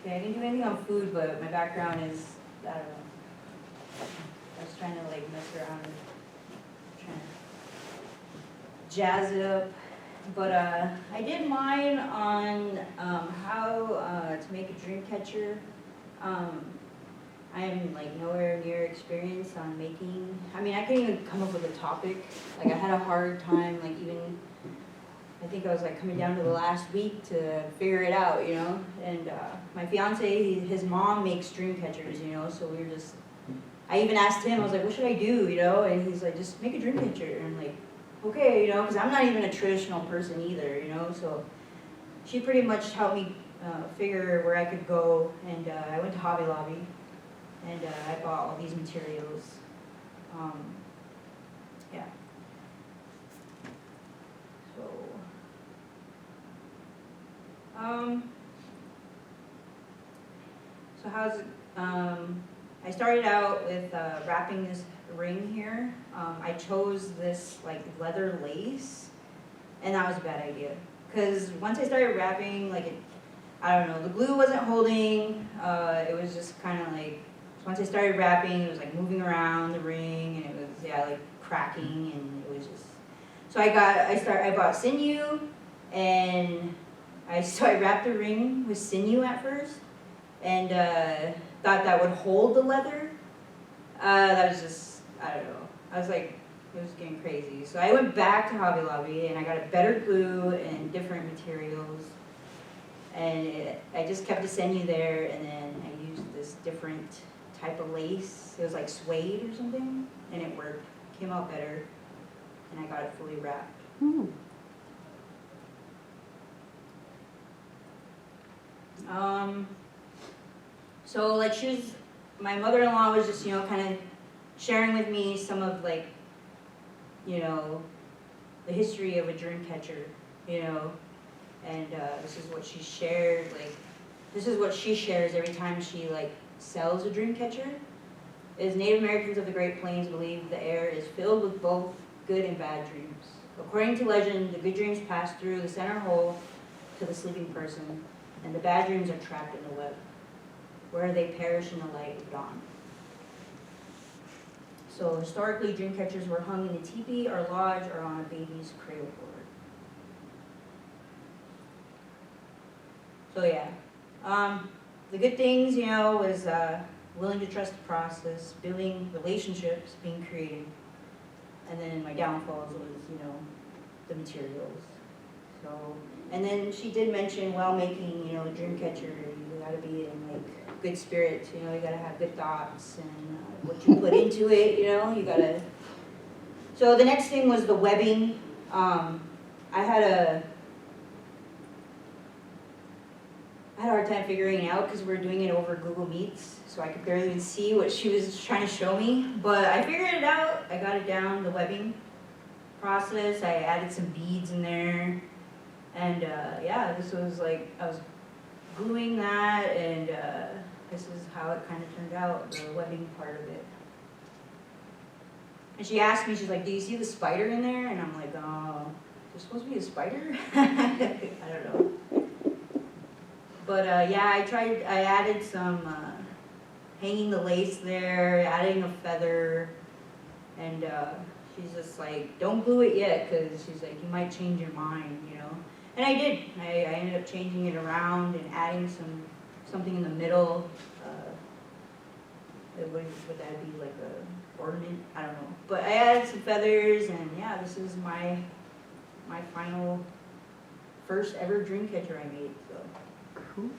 Okay, I can do anything on food, but my background is, I don't know. I was trying to like mess around and trying to jazz it up. But I did mine on how to make a dream catcher. I am like nowhere near experienced on making, I mean, I couldn't even come up with a topic. Like I had a hard time, like even, I think I was like coming down to the last week to figure it out, you know? And my fiance, his mom makes dream catchers, you know? So we were just, I even asked him, I was like, what should I do, you know? And he's like, just make a dream catcher. And I'm like, okay, you know, because I'm not even a traditional person either, you know? So she pretty much helped me figure where I could go. And I went to Hobby Lobby. And I bought all these materials. Yeah. So how's it, I started out with wrapping this ring here. I chose this like leather lace, and that was a bad idea. Because once I started wrapping, like I don't know, the glue wasn't holding. It was just kind of like, once I started wrapping, it was like moving around the ring, and it was, yeah, like cracking, and it was just, so I bought sinew, and I wrapped the ring with sinew at first, and thought that would hold the leather. That was just, I don't know, I was like, it was getting crazy. So I went back to Hobby Lobby, and I got a better glue and different materials, and I just kept the sinew there, and then I used this different type of lace. It was like suede or something, and it worked. Came out better, and I got it fully wrapped. So like my mother-in-law was just, you know, kind of sharing with me some of like, you know, the history of a dream catcher, you know, and this is what she shared, like, this is what she shares every time she like sells a dream catcher. Is Native Americans of the Great Plains believe the air is filled with both good and bad dreams. According to legend, the good dreams pass through the center hole to the sleeping person, and the bad dreams are trapped in the web, where they perish in the light of dawn. So historically, dream catchers were hung in a teepee or lodge or on a baby's cradle board. So yeah, the good things, you know, was willing to trust the process, building relationships, being creative. And then my downfalls was, you know, the materials. So, and then she did mention while making, you know, a dream catcher, you gotta be in like good spirits, you know, you gotta have good thoughts and what you put into it, you know, you gotta. So the next thing was the webbing. I had a hard time figuring it out because we were doing it over Google Meets, so I could barely even see what she was trying to show me. But I figured it out. I got it down, the webbing process. I added some beads in there. And yeah, this was like, I was gluing that, and this is how it kind of turned out, the webbing part of it. And she asked me, she's like, do you see the spider in there? And I'm like, oh, there's supposed to be a spider? I don't know. But yeah, I added some hanging the lace there, adding a feather, and she's just like, don't glue it yet, because she's like, you might change your mind, you know. And I did. I ended up changing it around and adding something in the middle. Would that be like a ornament? I don't know. But I added some feathers, and yeah, this is my final first ever dream catcher I made. So. Cool.